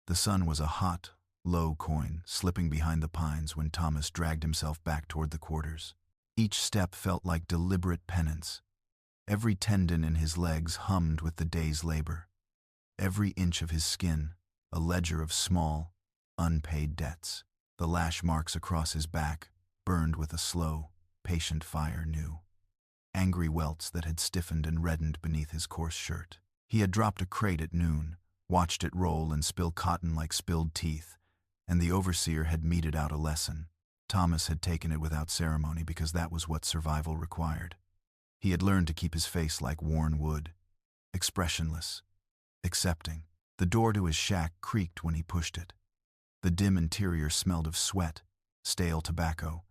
The sun was a hot, low coin slipping behind the pines when Thomas dragged himself back toward the quarters. Each step felt like deliberate penance. Every tendon in his legs hummed with the day's labor. Every inch of his skin, a ledger of small, unpaid debts. The lash marks across his back burned with a slow, patient fire new. Angry welts that had stiffened and reddened beneath his coarse shirt. He had dropped a crate at noon, watched it roll and spill cotton like spilled teeth, and the overseer had meted out a lesson. Thomas had taken it without ceremony because that was what survival required. He had learned to keep his face like worn wood, expressionless, accepting. The door to his shack creaked when he pushed it. The dim interior smelled of sweat, stale tobacco,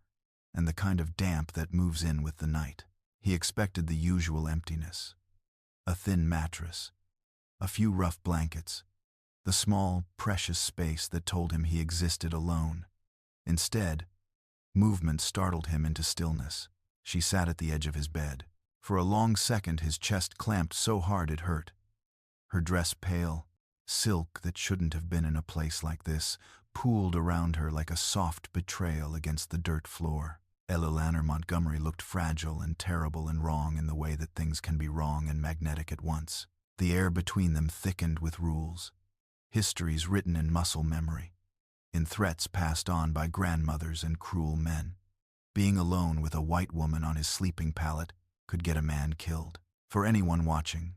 and the kind of damp that moves in with the night. He expected the usual emptiness. A thin mattress, a few rough blankets, the small, precious space that told him he existed alone. Instead, movement startled him into stillness. She sat at the edge of his bed. For a long second his chest clamped so hard it hurt. Her dress pale, silk that shouldn't have been in a place like this, pooled around her like a soft betrayal against the dirt floor. Eleanor Montgomery looked fragile and terrible and wrong in the way that things can be wrong and magnetic at once. The air between them thickened with rules, histories written in muscle memory, in threats passed on by grandmothers and cruel men. Being alone with a white woman on his sleeping pallet could get a man killed. For anyone watching,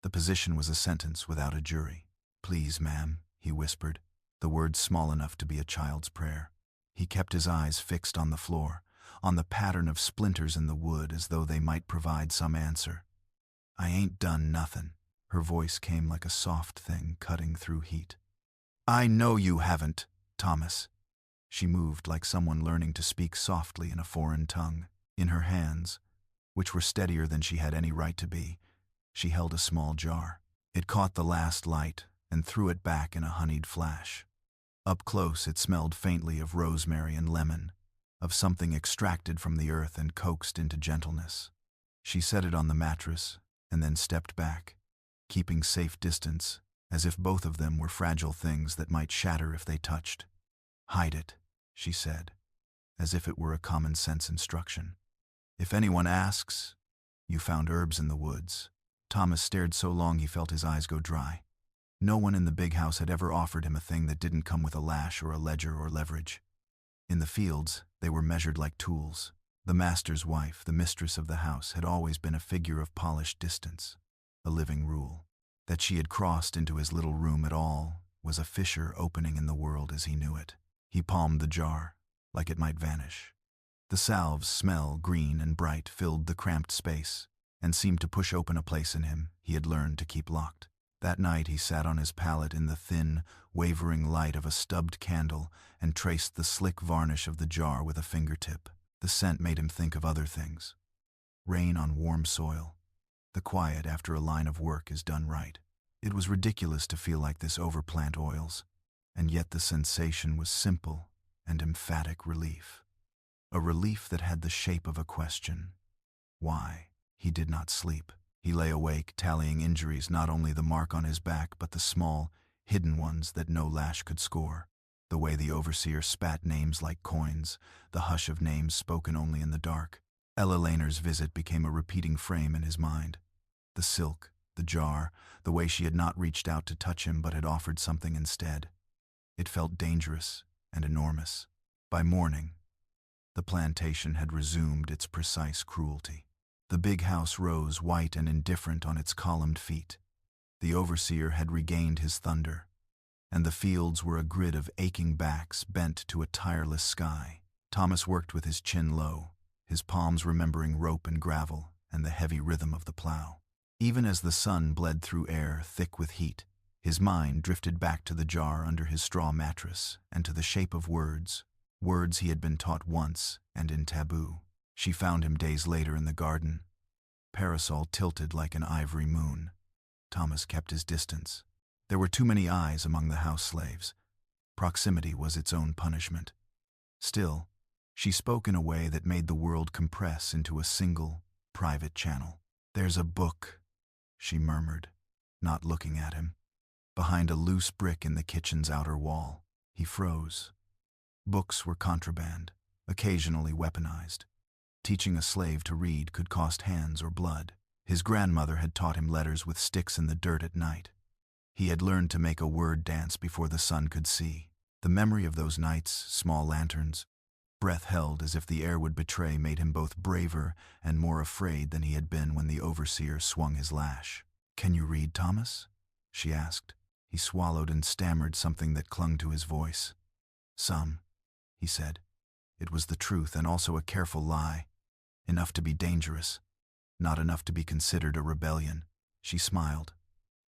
the position was a sentence without a jury. "Please, ma'am," he whispered, the words small enough to be a child's prayer. He kept his eyes fixed on the floor, on the pattern of splinters in the wood as though they might provide some answer. "I ain't done nothin'." Her voice came like a soft thing cutting through heat. "I know you haven't, Thomas." She moved like someone learning to speak softly in a foreign tongue. In her hands, which were steadier than she had any right to be, she held a small jar. It caught the last light and threw it back in a honeyed flash. Up close it smelled faintly of rosemary and lemon, of something extracted from the earth and coaxed into gentleness. She set it on the mattress and then stepped back, keeping safe distance, as if both of them were fragile things that might shatter if they touched. "Hide it," she said, as if it were a common-sense instruction. "If anyone asks, you found herbs in the woods." Thomas stared so long he felt his eyes go dry. No one in the big house had ever offered him a thing that didn't come with a lash or a ledger or leverage. In the fields, they were measured like tools. The master's wife, the mistress of the house, had always been a figure of polished distance, a living rule. That she had crossed into his little room at all was a fissure opening in the world as he knew it. He palmed the jar, like it might vanish. The salve's smell, green and bright, filled the cramped space and seemed to push open a place in him he had learned to keep locked. That night he sat on his pallet in the thin, wavering light of a stubbed candle and traced the slick varnish of the jar with a fingertip. The scent made him think of other things. Rain on warm soil. The quiet after a line of work is done right. It was ridiculous to feel like this over plant oils, and yet the sensation was simple and emphatic relief. A relief that had the shape of a question. Why? He did not sleep. He lay awake, tallying injuries, not only the mark on his back, but the small, hidden ones that no lash could score. The way the overseer spat names like coins, the hush of names spoken only in the dark. Ella Laner's visit became a repeating frame in his mind. The silk, the jar, the way she had not reached out to touch him but had offered something instead. It felt dangerous and enormous. By morning, the plantation had resumed its precise cruelty. The big house rose white and indifferent on its columned feet. The overseer had regained his thunder, and the fields were a grid of aching backs bent to a tireless sky. Thomas worked with his chin low, his palms remembering rope and gravel and the heavy rhythm of the plow. Even as the sun bled through air thick with heat, his mind drifted back to the jar under his straw mattress and to the shape of words he had been taught once and in taboo. She found him days later in the garden, parasol tilted like an ivory moon. Thomas kept his distance. There were too many eyes among the house slaves. Proximity was its own punishment. Still, she spoke in a way that made the world compress into a single, private channel. "There's a book," she murmured, not looking at him. behind a loose brick in the kitchen's outer wall. He froze. Books were contraband, occasionally weaponized. Teaching a slave to read could cost hands or blood. His grandmother had taught him letters with sticks in the dirt at night. He had learned to make a word dance before the sun could see. The memory of those nights, small lanterns, breath held as if the air would betray, made him both braver and more afraid than he had been when the overseer swung his lash. "Can you read, Thomas?" she asked. He swallowed and stammered something that clung to his voice. "Some," he said. It was the truth and also a careful lie. Enough to be dangerous, not enough to be considered a rebellion. She smiled.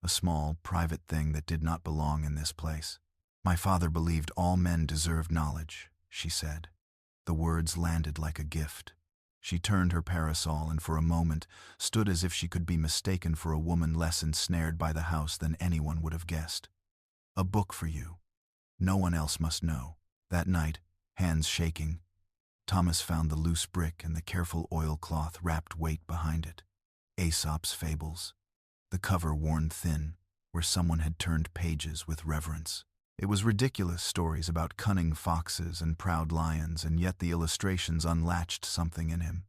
A small, private thing that did not belong in this place. "My father believed all men deserved knowledge," she said. The words landed like a gift. She turned her parasol and for a moment stood as if she could be mistaken for a woman less ensnared by the house than anyone would have guessed. "A book for you. No one else must know." That night, hands shaking, Thomas found the loose brick and the careful oilcloth wrapped weight behind it. Aesop's Fables. The cover worn thin, where someone had turned pages with reverence. It was ridiculous stories about cunning foxes and proud lions, and yet the illustrations unlatched something in him.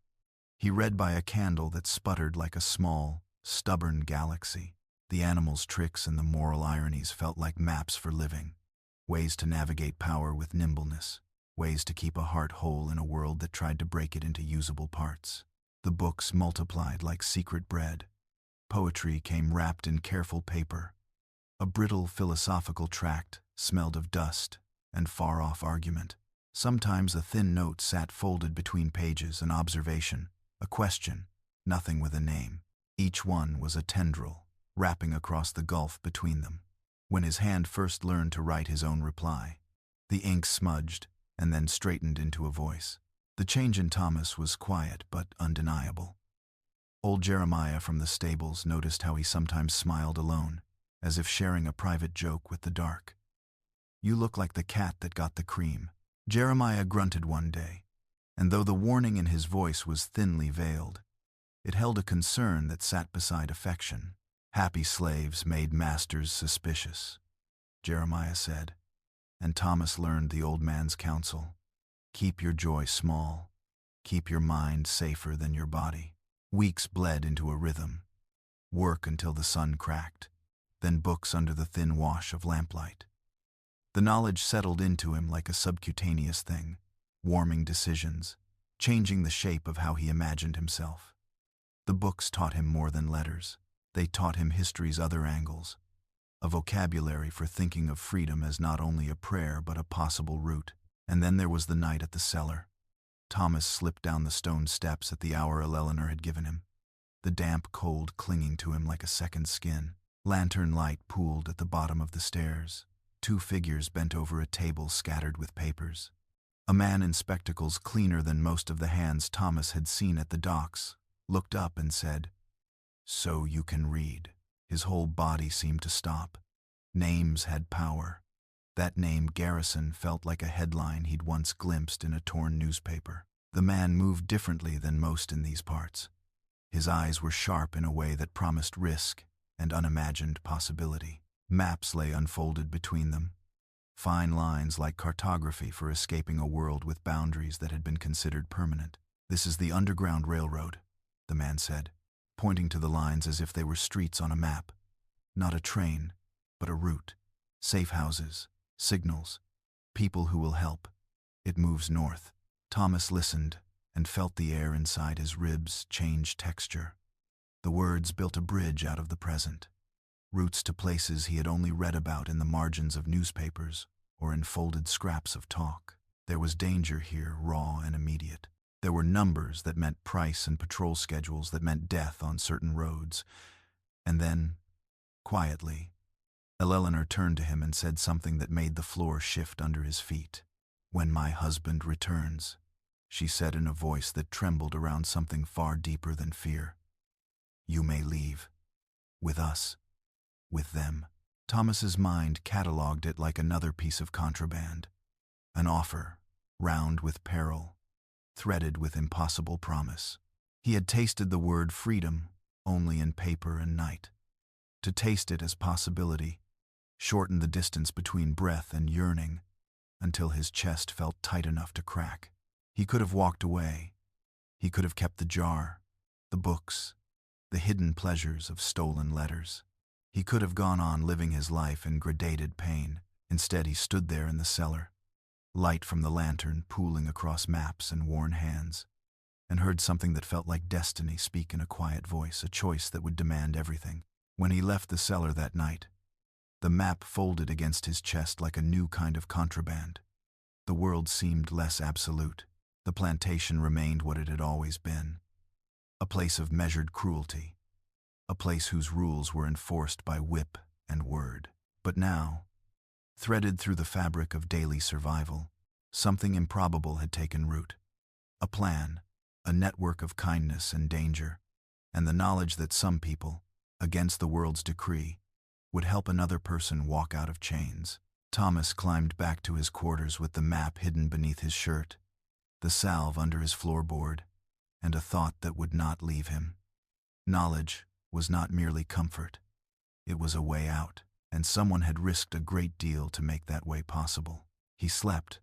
He read by a candle that sputtered like a small, stubborn galaxy. The animals' tricks and the moral ironies felt like maps for living. Ways to navigate power with nimbleness. Ways to keep a heart whole in a world that tried to break it into usable parts. The books multiplied like secret bread. Poetry came wrapped in careful paper. A brittle philosophical tract smelled of dust and far-off argument. Sometimes a thin note sat folded between pages, an observation, a question, nothing with a name. Each one was a tendril, wrapping across the gulf between them. When his hand first learned to write his own reply, the ink smudged and then straightened into a voice. The change in Thomas was quiet but undeniable. Old Jeremiah from the stables noticed how he sometimes smiled alone, as if sharing a private joke with the dark. "You look like the cat that got the cream," Jeremiah grunted one day, and though the warning in his voice was thinly veiled, it held a concern that sat beside affection. "Happy slaves made masters suspicious," Jeremiah said, and Thomas learned the old man's counsel. Keep your joy small. Keep your mind safer than your body. Weeks bled into a rhythm. Work until the sun cracked, then books under the thin wash of lamplight. The knowledge settled into him like a subcutaneous thing, warming decisions, changing the shape of how he imagined himself. The books taught him more than letters. They taught him history's other angles, a vocabulary for thinking of freedom as not only a prayer but a possible route. And then there was the night at the cellar. Thomas slipped down the stone steps at the hour Eleanor had given him, the damp cold clinging to him like a second skin. Lantern light pooled at the bottom of the stairs. Two figures bent over a table scattered with papers. A man in spectacles cleaner than most of the hands Thomas had seen at the docks looked up and said, "So you can read." His whole body seemed to stop. Names had power. That name Garrison felt like a headline he'd once glimpsed in a torn newspaper. The man moved differently than most in these parts. His eyes were sharp in a way that promised risk and unimagined possibility. Maps lay unfolded between them, fine lines like cartography for escaping a world with boundaries that had been considered permanent. "This is the Underground Railroad," the man said, pointing to the lines as if they were streets on a map. "Not a train, but a route. Safe houses, signals, people who will help. It moves north." Thomas listened and felt the air inside his ribs change texture. The words built a bridge out of the present, routes to places he had only read about in the margins of newspapers or in folded scraps of talk. There was danger here, raw and immediate. There were numbers that meant price and patrol schedules that meant death on certain roads. And then, quietly, Eleanor turned to him and said something that made the floor shift under his feet. "When my husband returns," she said in a voice that trembled around something far deeper than fear, "you may leave. With us. With them." Thomas's mind catalogued it like another piece of contraband. An offer, round with peril, threaded with impossible promise. He had tasted the word freedom only in paper and night. To taste it as possibility, shortened the distance between breath and yearning until his chest felt tight enough to crack. He could have walked away. He could have kept the jar, the books, the hidden pleasures of stolen letters. He could have gone on living his life in gradated pain. Instead, he stood there in the cellar, light from the lantern pooling across maps and worn hands, and heard something that felt like destiny speak in a quiet voice, a choice that would demand everything. When he left the cellar that night, the map folded against his chest like a new kind of contraband. The world seemed less absolute. The plantation remained what it had always been, a place of measured cruelty, a place whose rules were enforced by whip and word. But now, threaded through the fabric of daily survival, something improbable had taken root. A plan, a network of kindness and danger, and the knowledge that some people, against the world's decree, would help another person walk out of chains. Thomas climbed back to his quarters with the map hidden beneath his shirt, the salve under his floorboard, and a thought that would not leave him. Knowledge was not merely comfort. It was a way out, and someone had risked a great deal to make that way possible. He slept,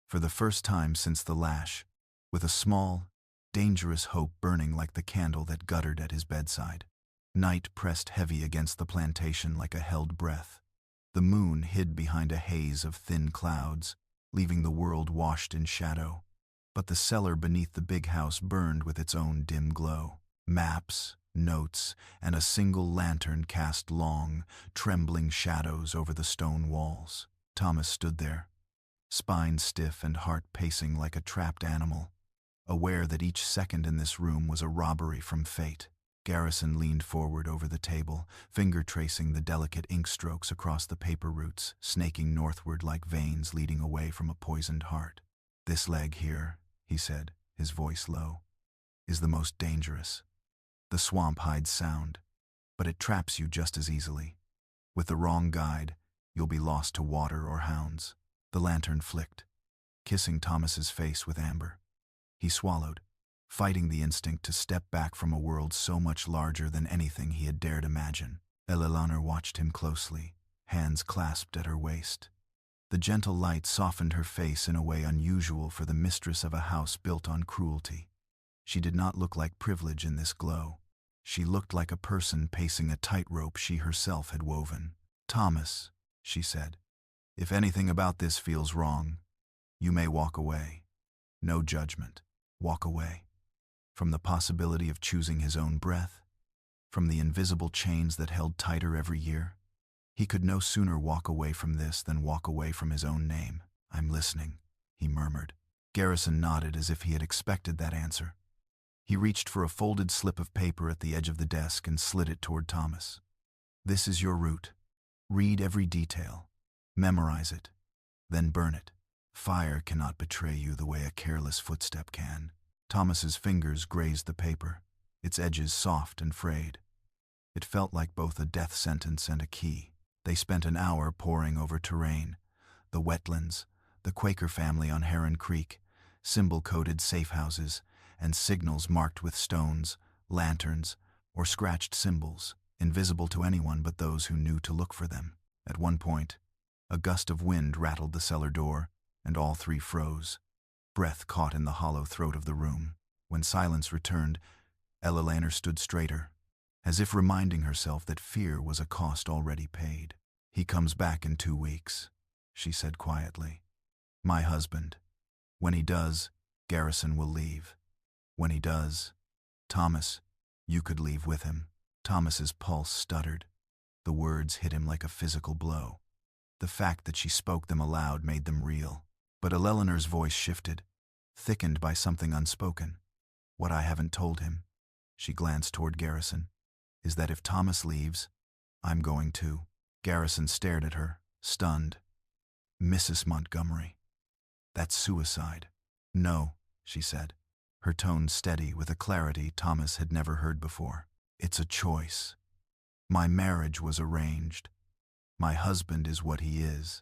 for the first time since the lash, with a small, dangerous hope burning like the candle that guttered at his bedside. Night pressed heavy against the plantation like a held breath. The moon hid behind a haze of thin clouds, leaving the world washed in shadow. But the cellar beneath the big house burned with its own dim glow. Maps, notes, and a single lantern cast long, trembling shadows over the stone walls. Thomas stood there, spine stiff and heart pacing like a trapped animal, aware that each second in this room was a robbery from fate. Garrison leaned forward over the table, finger tracing the delicate ink strokes across the paper roots, snaking northward like veins leading away from a poisoned heart. "This leg here," he said, his voice low, "is the most dangerous. The swamp hides sound, but it traps you just as easily. With the wrong guide, you'll be lost to water or hounds." The lantern flicked, kissing Thomas's face with amber. He swallowed, fighting the instinct to step back from a world so much larger than anything he had dared imagine. Eleanor watched him closely, hands clasped at her waist. The gentle light softened her face in a way unusual for the mistress of a house built on cruelty. She did not look like privilege in this glow. She looked like a person pacing a tightrope she herself had woven. "Thomas," she said, "if anything about this feels wrong, you may walk away. No judgment. Walk away. From the possibility of choosing his own breath, from the invisible chains that held tighter every year. He could no sooner walk away from this than walk away from his own name. "I'm listening," he murmured. Garrison nodded as if he had expected that answer. He reached for a folded slip of paper at the edge of the desk and slid it toward Thomas. "This is your route. Read every detail. Memorize it. Then burn it. Fire cannot betray you the way a careless footstep can." Thomas's fingers grazed the paper, its edges soft and frayed. It felt like both a death sentence and a key. They spent an hour poring over terrain, the wetlands, the Quaker family on Heron Creek, symbol-coded safe houses, and signals marked with stones, lanterns, or scratched symbols, invisible to anyone but those who knew to look for them. At one point, a gust of wind rattled the cellar door, and all three froze. Breath caught in the hollow throat of the room. When silence returned, Eleanor stood straighter, as if reminding herself that fear was a cost already paid. "He comes back in 2 weeks, she said quietly. "My husband. When he does, Garrison will leave. When he does, Thomas, you could leave with him." Thomas's pulse stuttered. The words hit him like a physical blow. The fact that she spoke them aloud made them real. But Eleanor's voice shifted, thickened by something unspoken. "What I haven't told him," she glanced toward Garrison, "is that if Thomas leaves, I'm going too." Garrison stared at her, stunned. "Mrs. Montgomery, that's suicide." "No," she said, her tone steady with a clarity Thomas had never heard before. "It's a choice. My marriage was arranged. My husband is what he is.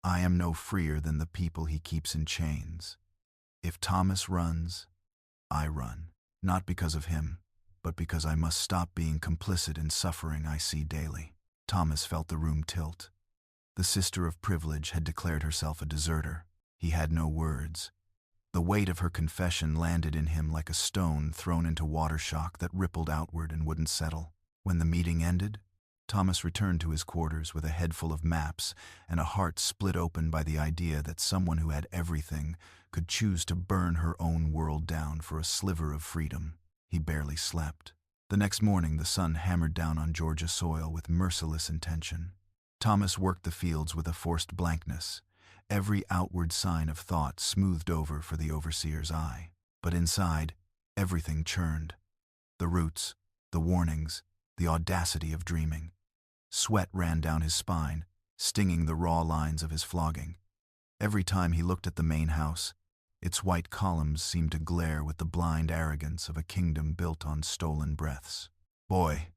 I am no freer than the people he keeps in chains. If Thomas runs, I run. Not because of him, but because I must stop being complicit in suffering I see daily." Thomas felt the room tilt. The sister of privilege had declared herself a deserter. He had no words. The weight of her confession landed in him like a stone thrown into water shock that rippled outward and wouldn't settle. When the meeting ended, Thomas returned to his quarters with a head full of maps and a heart split open by the idea that someone who had everything could choose to burn her own world down for a sliver of freedom. He barely slept. The next morning, the sun hammered down on Georgia soil with merciless intention. Thomas worked the fields with a forced blankness, every outward sign of thought smoothed over for the overseer's eye. But inside, everything churned. The roots, the warnings, the audacity of dreaming. Sweat ran down his spine, stinging the raw lines of his flogging. Every time he looked at the main house, its white columns seemed to glare with the blind arrogance of a kingdom built on stolen breaths. "Boy,"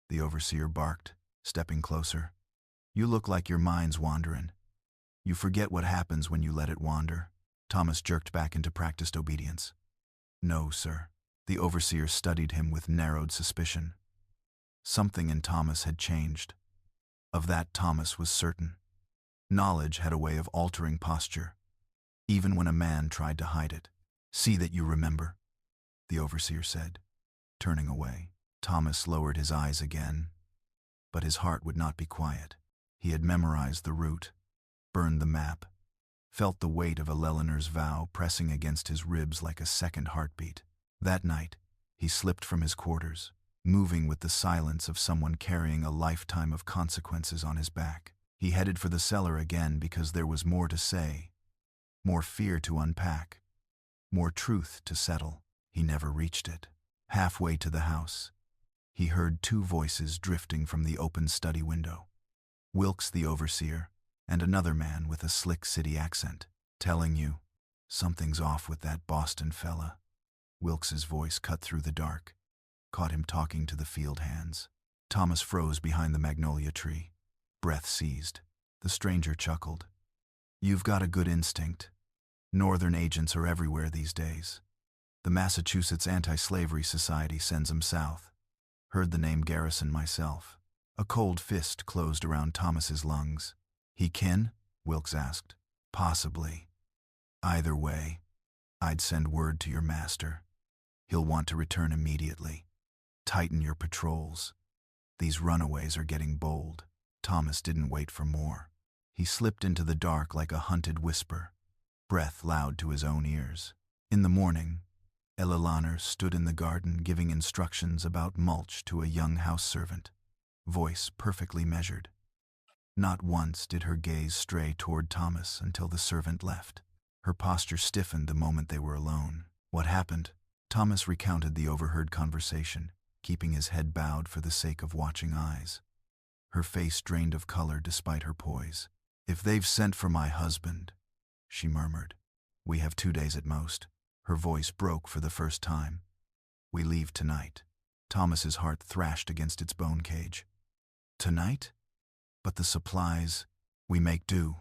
the overseer barked, stepping closer. "You look like your mind's wandering. You forget what happens when you let it wander." Thomas jerked back into practiced obedience. "No, sir." The overseer studied him with narrowed suspicion. Something in Thomas had changed. Of that Thomas was certain. Knowledge had a way of altering posture, even when a man tried to hide it. "See that you remember," the overseer said, turning away. Thomas lowered his eyes again, but his heart would not be quiet. He had memorized the route, burned the map, felt the weight of Elelenor's vow pressing against his ribs like a second heartbeat. That night, he slipped from his quarters, moving with the silence of someone carrying a lifetime of consequences on his back. He headed for the cellar again because there was more to say, more fear to unpack, more truth to settle. He never reached it. Halfway to the house, he heard two voices drifting from the open study window. Wilkes the overseer, and another man with a slick city accent. "Telling you, something's off with that Boston fella." Wilkes's voice cut through the dark, caught him talking to the field hands. Thomas froze behind the magnolia tree. Breath seized. The stranger chuckled. "You've got a good instinct. Northern agents are everywhere these days. The Massachusetts Anti-Slavery Society sends 'em south. Heard the name Garrison myself." A cold fist closed around Thomas's lungs. "He kin?" Wilkes asked. "Possibly. Either way, I'd send word to your master. He'll want to return immediately. Tighten your patrols. These runaways are getting bold." Thomas didn't wait for more. He slipped into the dark like a hunted whisper, breath loud to his own ears. In the morning, Eleanor stood in the garden giving instructions about mulch to a young house servant, voice perfectly measured. Not once did her gaze stray toward Thomas until the servant left. Her posture stiffened the moment they were alone. "What happened?" Thomas recounted the overheard conversation, keeping his head bowed for the sake of watching eyes. Her face drained of color despite her poise. "If they've sent for my husband," she murmured, "we have 2 days at most." Her voice broke for the first time. "We leave tonight." Thomas's heart thrashed against its bone cage. "Tonight? But the supplies, we make do."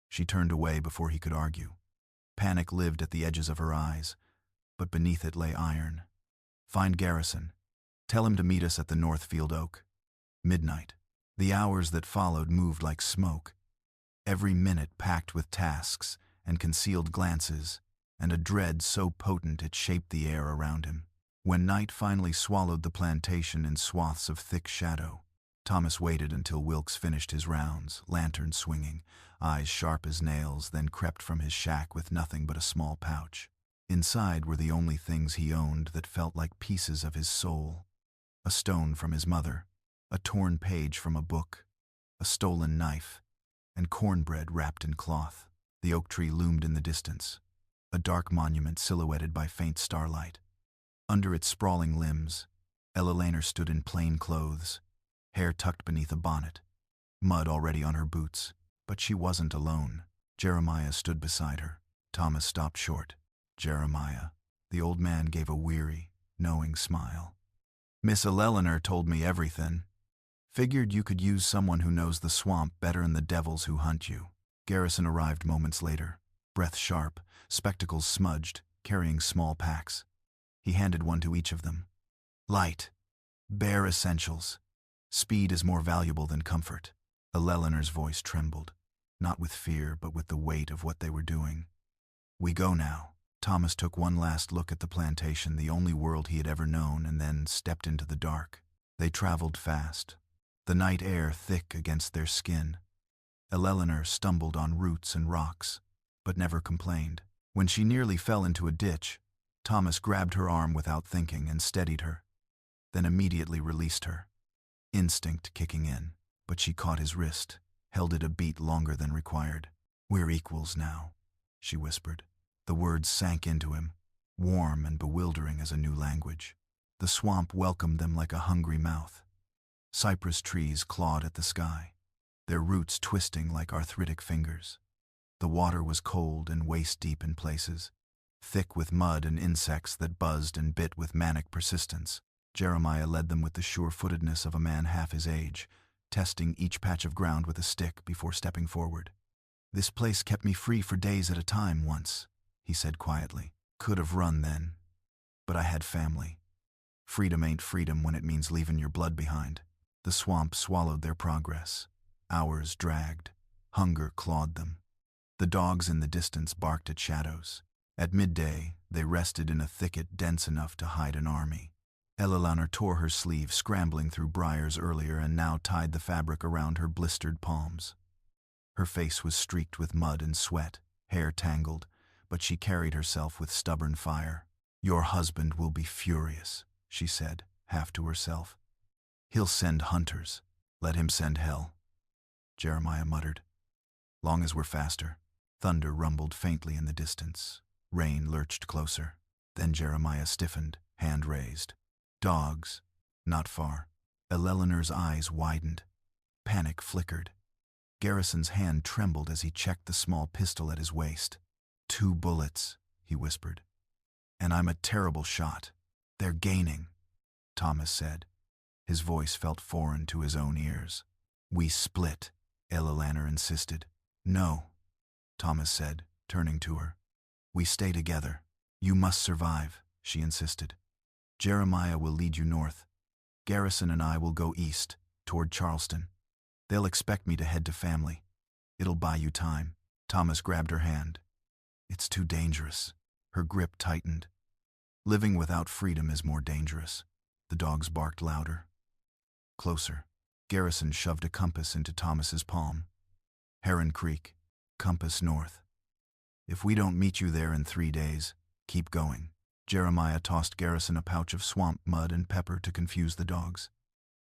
She turned away before he could argue. Panic lived at the edges of her eyes, but beneath it lay iron. "Find Garrison. Tell him to meet us at the Northfield Oak. Midnight." The hours that followed moved like smoke, every minute packed with tasks and concealed glances, and a dread so potent it shaped the air around him. When night finally swallowed the plantation in swaths of thick shadow, Thomas waited until Wilkes finished his rounds, lantern swinging, eyes sharp as nails, then crept from his shack with nothing but a small pouch. Inside were the only things he owned that felt like pieces of his soul. A stone from his mother, a torn page from a book, a stolen knife, and cornbread wrapped in cloth. The oak tree loomed in the distance, a dark monument silhouetted by faint starlight. Under its sprawling limbs, Eleanor stood in plain clothes, hair tucked beneath a bonnet, mud already on her boots. But she wasn't alone. Jeremiah stood beside her. Thomas stopped short. "Jeremiah." The old man gave a weary, knowing smile. "Miss Eleanor told me everything. Figured you could use someone who knows the swamp better'n the devils who hunt you." Garrison arrived moments later, breath sharp, spectacles smudged, carrying small packs. He handed one to each of them. "Light. Bare essentials. Speed is more valuable than comfort." Eleanor's voice trembled, not with fear but with the weight of what they were doing. "We go now." Thomas took one last look at the plantation, the only world he had ever known, and then stepped into the dark. They traveled fast, the night air thick against their skin. Eleanor stumbled on roots and rocks, but never complained. When she nearly fell into a ditch, Thomas grabbed her arm without thinking and steadied her, then immediately released her, instinct kicking in. But she caught his wrist, held it a beat longer than required. "We're equals now," she whispered. The words sank into him, warm and bewildering as a new language. The swamp welcomed them like a hungry mouth. Cypress trees clawed at the sky, their roots twisting like arthritic fingers. The water was cold and waist-deep in places, thick with mud and insects that buzzed and bit with manic persistence. Jeremiah led them with the sure-footedness of a man half his age, testing each patch of ground with a stick before stepping forward. "This place kept me free for days at a time once," he said quietly. "Could have run then, but I had family. Freedom ain't freedom when it means leaving your blood behind." The swamp swallowed their progress. Hours dragged. Hunger clawed them. The dogs in the distance barked at shadows. At midday, they rested in a thicket dense enough to hide an army. Eleanor tore her sleeve, scrambling through briars earlier, and now tied the fabric around her blistered palms. Her face was streaked with mud and sweat, hair tangled, but she carried herself with stubborn fire. "Your husband will be furious," she said, half to herself. "He'll send hunters. Let him send hell," Jeremiah muttered. "Long as we're faster." Thunder rumbled faintly in the distance. Rain lurched closer. Then Jeremiah stiffened, hand raised. "Dogs." Not far. Eleanor's eyes widened. Panic flickered. Garrison's hand trembled as he checked the small pistol at his waist. "2 bullets," he whispered. "And I'm a terrible shot." "They're gaining," Thomas said. His voice felt foreign to his own ears. "We split," Eleanor insisted. "No," Thomas said, turning to her. "We stay together. You must survive," she insisted. "Jeremiah will lead you north. Garrison and I will go east, toward Charleston. They'll expect me to head to family. It'll buy you time." Thomas grabbed her hand. "It's too dangerous." Her grip tightened. "Living without freedom is more dangerous." The dogs barked louder. Closer. Garrison shoved a compass into Thomas's palm. "Heron Creek, compass north. If we don't meet you there in 3 days, keep going." Jeremiah tossed Garrison a pouch of swamp mud and pepper to confuse the dogs.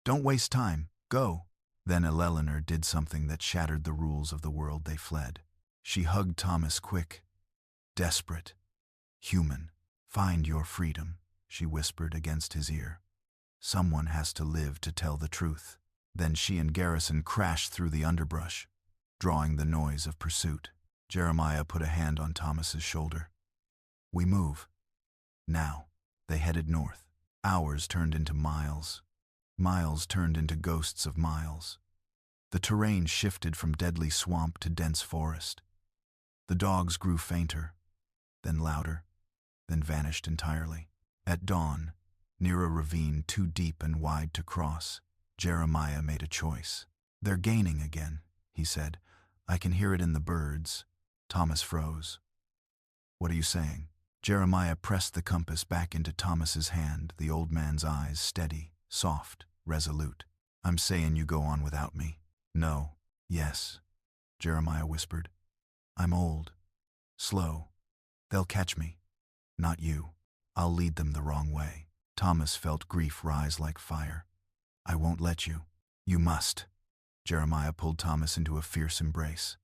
"Don't waste time. Go." Then Eleanor did something that shattered the rules of the world they fled. She hugged Thomas quick, desperate, human. "Find your freedom," she whispered against his ear. "Someone has to live to tell the truth." Then she and Garrison crashed through the underbrush, drawing the noise of pursuit. Jeremiah put a hand on Thomas's shoulder. "We move." Now. They headed north. Hours turned into miles. Miles turned into ghosts of miles. The terrain shifted from deadly swamp to dense forest. The dogs grew fainter, then louder, then vanished entirely. At dawn, near a ravine too deep and wide to cross, Jeremiah made a choice. "They're gaining again," he said. "I can hear it in the birds." Thomas froze. "What are you saying?" Jeremiah pressed the compass back into Thomas's hand, the old man's eyes steady, soft, resolute. "I'm saying you go on without me." "No." "Yes," Jeremiah whispered. "I'm old. Slow. They'll catch me. Not you. I'll lead them the wrong way." Thomas felt grief rise like fire. "I won't let you." "You must." Jeremiah pulled Thomas into a fierce embrace.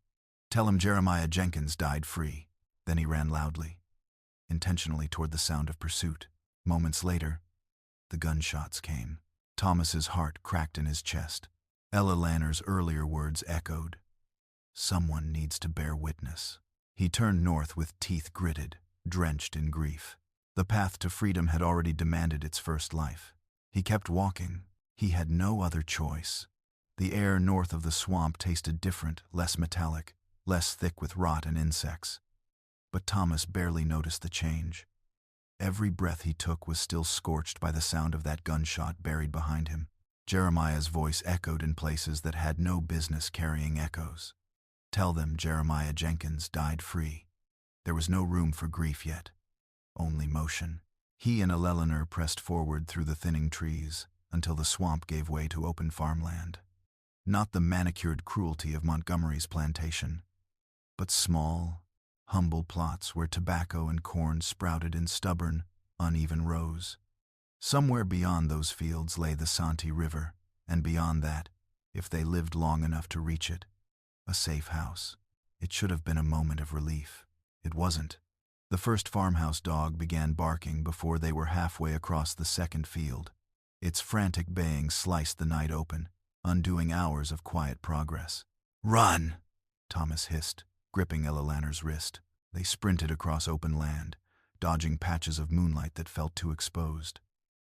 "Tell him Jeremiah Jenkins died free." Then he ran loudly, intentionally toward the sound of pursuit. Moments later, the gunshots came. Thomas's heart cracked in his chest. Ella Lanner's earlier words echoed. Someone needs to bear witness. He turned north with teeth gritted, drenched in grief. The path to freedom had already demanded its first life. He kept walking. He had no other choice. The air north of the swamp tasted different, less metallic, less thick with rot and insects. But Thomas barely noticed the change. Every breath he took was still scorched by the sound of that gunshot buried behind him. Jeremiah's voice echoed in places that had no business carrying echoes. Tell them Jeremiah Jenkins died free. There was no room for grief yet, only motion. He and Eleanor pressed forward through the thinning trees until the swamp gave way to open farmland. Not the manicured cruelty of Montgomery's plantation, but small, humble plots where tobacco and corn sprouted in stubborn, uneven rows. Somewhere beyond those fields lay the Santee River, and beyond that, if they lived long enough to reach it, a safe house. It should have been a moment of relief. It wasn't. The first farmhouse dog began barking before they were halfway across the second field. Its frantic baying sliced the night open, undoing hours of quiet progress. "Run!" Thomas hissed, gripping Eleanor's wrist. They sprinted across open land, dodging patches of moonlight that felt too exposed.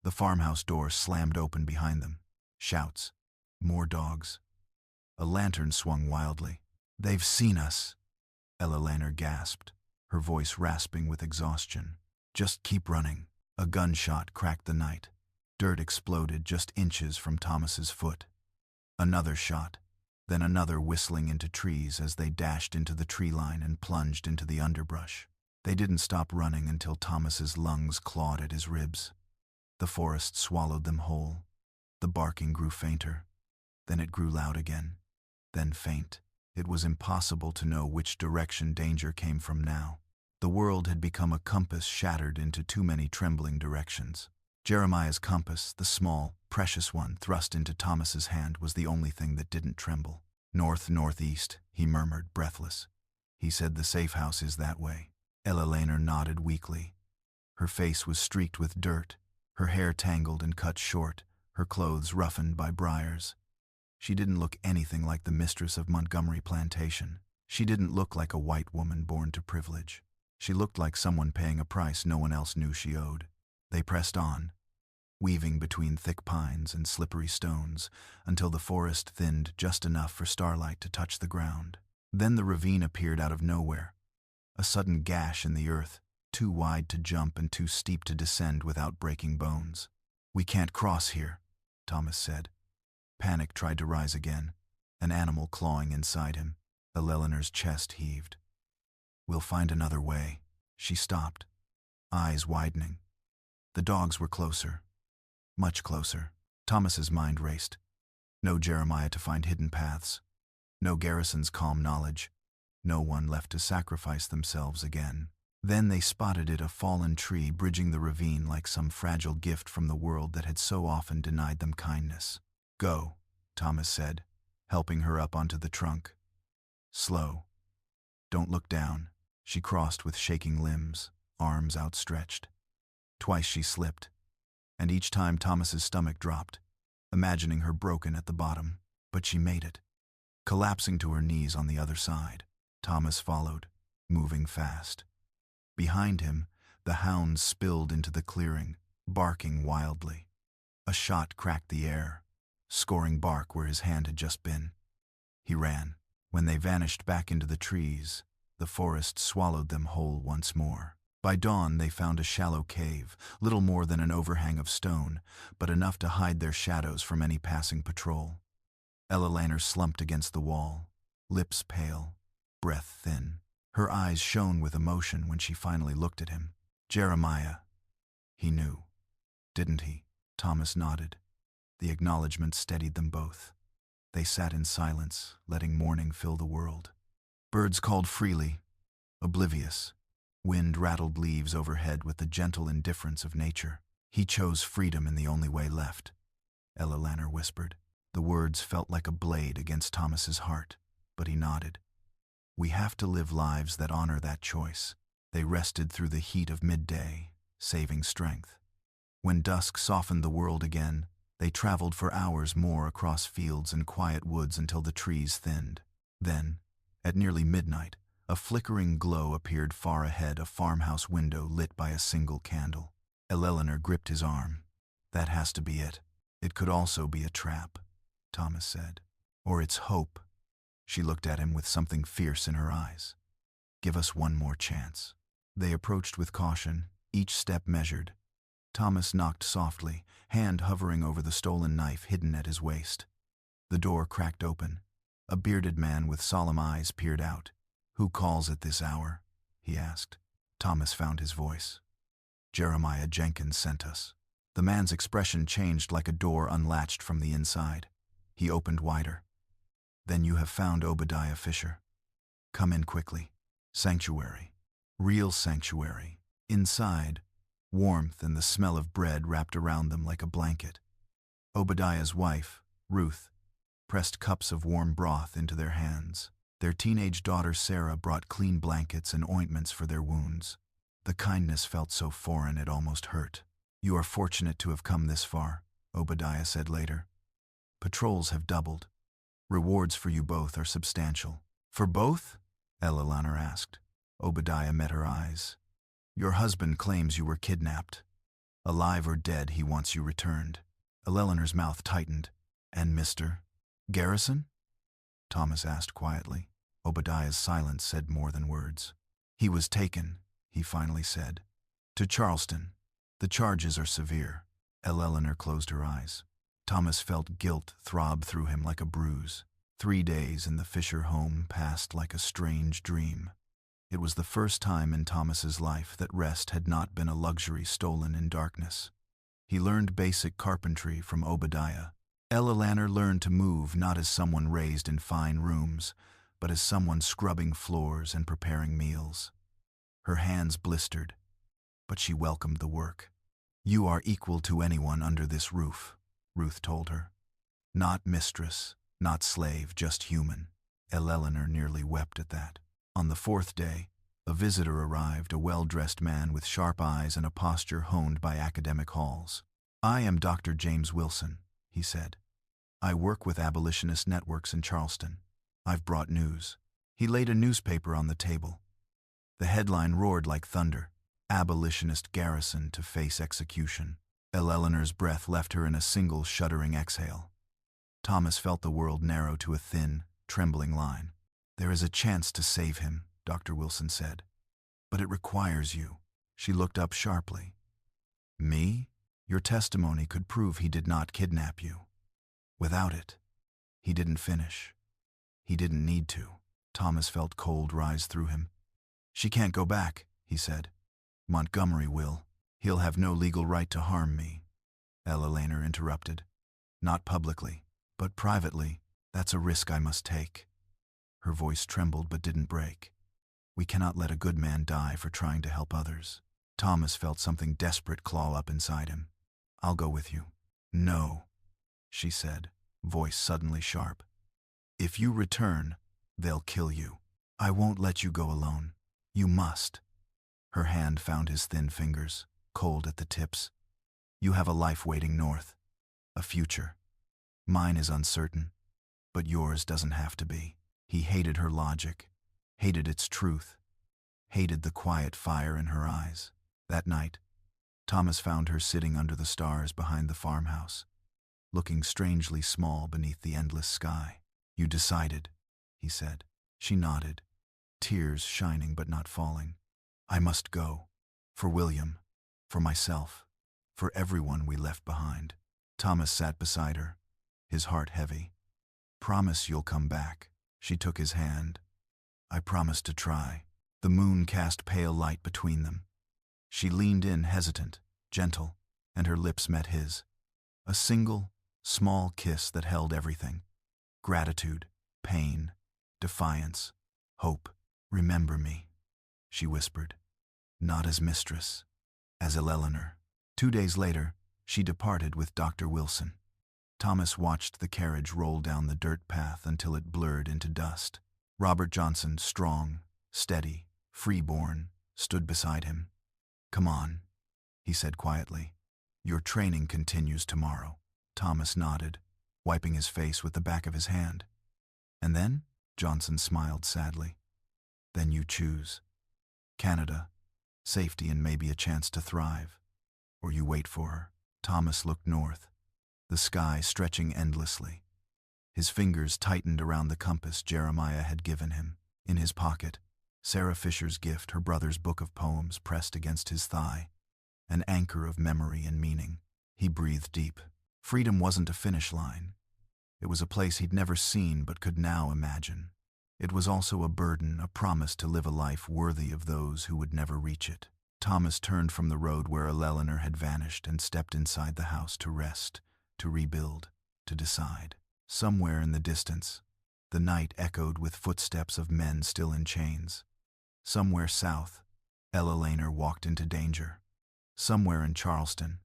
The farmhouse door slammed open behind them. Shouts. More dogs. A lantern swung wildly. "They've seen us," Eleanor gasped, her voice rasping with exhaustion. "Just keep running." A gunshot cracked the night. Dirt exploded just inches from Thomas's foot. Another shot, then another whistling into trees as they dashed into the tree line and plunged into the underbrush. They didn't stop running until Thomas's lungs clawed at his ribs. The forest swallowed them whole. The barking grew fainter. Then it grew loud again. Then faint. It was impossible to know which direction danger came from now. The world had become a compass shattered into too many trembling directions. Jeremiah's compass, the small, precious one thrust into Thomas's hand, was the only thing that didn't tremble. "North-northeast," he murmured, breathless. "He said the safe house is that way." Eleanor nodded weakly. Her face was streaked with dirt, her hair tangled and cut short, her clothes roughened by briars. She didn't look anything like the mistress of Montgomery Plantation. She didn't look like a white woman born to privilege. She looked like someone paying a price no one else knew she owed. They pressed on, weaving between thick pines and slippery stones, until the forest thinned just enough for starlight to touch the ground. Then the ravine appeared out of nowhere, a sudden gash in the earth, too wide to jump and too steep to descend without breaking bones. "We can't cross here," Thomas said. Panic tried to rise again, an animal clawing inside him. Eleanor's chest heaved. "We'll find another way." She stopped, eyes widening. The dogs were closer, much closer. Thomas's mind raced. No Jeremiah to find hidden paths. No Garrison's calm knowledge. No one left to sacrifice themselves again. Then they spotted it, a fallen tree bridging the ravine like some fragile gift from the world that had so often denied them kindness. "Go," Thomas said, helping her up onto the trunk. "Slow. Don't look down." She crossed with shaking limbs, arms outstretched. Twice she slipped, and each time Thomas's stomach dropped, imagining her broken at the bottom. But she made it, collapsing to her knees on the other side. Thomas followed, moving fast. Behind him, the hounds spilled into the clearing, barking wildly. A shot cracked the air, scoring bark where his hand had just been. He ran. When they vanished back into the trees, the forest swallowed them whole once more. By dawn they found a shallow cave, little more than an overhang of stone, but enough to hide their shadows from any passing patrol. Eleanor slumped against the wall, lips pale, breath thin. Her eyes shone with emotion when she finally looked at him. "Jeremiah." He knew, didn't he? Thomas nodded. The acknowledgement steadied them both. They sat in silence, letting morning fill the world. Birds called freely, oblivious. Wind rattled leaves overhead with the gentle indifference of nature. "He chose freedom in the only way left," Eleanor whispered. The words felt like a blade against Thomas's heart, but he nodded. "We have to live lives that honor that choice." They rested through the heat of midday, saving strength. When dusk softened the world again, they traveled for hours more across fields and quiet woods until the trees thinned. Then, at nearly midnight, a flickering glow appeared far ahead, a farmhouse window lit by a single candle. Eleanor gripped his arm. "That has to be it." "It could also be a trap," Thomas said. "Or it's hope." She looked at him with something fierce in her eyes. "Give us one more chance." They approached with caution, each step measured. Thomas knocked softly, hand hovering over the stolen knife hidden at his waist. The door cracked open. A bearded man with solemn eyes peered out. "Who calls at this hour?" he asked. Thomas found his voice. "Jeremiah Jenkins sent us." The man's expression changed like a door unlatched from the inside. He opened wider. "Then you have found Obadiah Fisher. Come in quickly. Sanctuary. Real sanctuary. Inside, warmth and the smell of bread wrapped around them like a blanket. Obadiah's wife, Ruth, pressed cups of warm broth into their hands. Their teenage daughter Sarah brought clean blankets and ointments for their wounds. The kindness felt so foreign it almost hurt. "You are fortunate to have come this far," Obadiah said later. "Patrols have doubled. Rewards for you both are substantial." "For both?" Eleanor asked. Obadiah met her eyes. "Your husband claims you were kidnapped. Alive or dead, he wants you returned." Eleanor's mouth tightened. "And Mr. Garrison?" Thomas asked quietly. Obadiah's silence said more than words. "He was taken," he finally said. "To Charleston. The charges are severe." Eleanor closed her eyes. Thomas felt guilt throb through him like a bruise. 3 days in the Fisher home passed like a strange dream. It was the first time in Thomas's life that rest had not been a luxury stolen in darkness. He learned basic carpentry from Obadiah. Eleanor learned to move not as someone raised in fine rooms, but as someone scrubbing floors and preparing meals. Her hands blistered, but she welcomed the work. "You are equal to anyone under this roof," Ruth told her. "Not mistress, not slave, just human." Eleanor nearly wept at that. On the 4th day, a visitor arrived, a well-dressed man with sharp eyes and a posture honed by academic halls. "I am Dr. James Wilson," he said. "I work with abolitionist networks in Charleston. I've brought news." He laid a newspaper on the table. The headline roared like thunder: "Abolitionist Garrison to face execution." Eleanor's breath left her in a single shuddering exhale. Thomas felt the world narrow to a thin, trembling line. "There is a chance to save him," Dr. Wilson said. "But it requires you." She looked up sharply. "Me? Your testimony could prove he did not kidnap you." "Without it." He didn't finish. He didn't need to. Thomas felt cold rise through him. "She can't go back," he said. "Montgomery will. He'll have no legal right to harm me." Eleanor interrupted. "Not publicly, but privately. That's a risk I must take." Her voice trembled but didn't break. "We cannot let a good man die for trying to help others." Thomas felt something desperate claw up inside him. "I'll go with you." "No," she said, voice suddenly sharp. "If you return, they'll kill you. I won't let you go alone. You must." Her hand found his thin fingers, cold at the tips. "You have a life waiting north. A future. Mine is uncertain, but yours doesn't have to be." He hated her logic, hated its truth, hated the quiet fire in her eyes. That night, Thomas found her sitting under the stars behind the farmhouse, looking strangely small beneath the endless sky. "You decided," he said. She nodded, tears shining but not falling. "I must go. For William, for myself, for everyone we left behind." Thomas sat beside her, his heart heavy. "Promise you'll come back." She took his hand. "I promise to try." The moon cast pale light between them. She leaned in, hesitant, gentle, and her lips met his. A single, small kiss that held everything. Gratitude, pain, defiance, hope. "Remember me," she whispered. "Not as mistress, as Eleanor." 2 days later, she departed with Dr. Wilson. Thomas watched the carriage roll down the dirt path until it blurred into dust. Robert Johnson, strong, steady, freeborn, stood beside him. "Come on," he said quietly. "Your training continues tomorrow." Thomas nodded, wiping his face with the back of his hand. "And then?" Johnson smiled sadly. "Then you choose. Canada, safety and maybe a chance to thrive. Or you wait for her." Thomas looked north, the sky stretching endlessly. His fingers tightened around the compass Jeremiah had given him. In his pocket, Sarah Fisher's gift, her brother's book of poems, pressed against his thigh. an anchor of memory and meaning. He breathed deep. Freedom wasn't a finish line. It was a place he'd never seen but could now imagine. It was also a burden, a promise to live a life worthy of those who would never reach it. Thomas turned from the road where Eleanor had vanished and stepped inside the house to rest, to rebuild, to decide. Somewhere in the distance, the night echoed with footsteps of men still in chains. Somewhere south, Eleanor walked into danger. Somewhere in Charleston,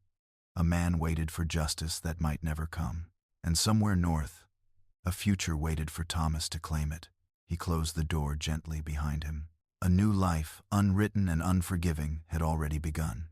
a man waited for justice that might never come. And somewhere north, a future waited for Thomas to claim it. He closed the door gently behind him. A new life, unwritten and unforgiving, had already begun.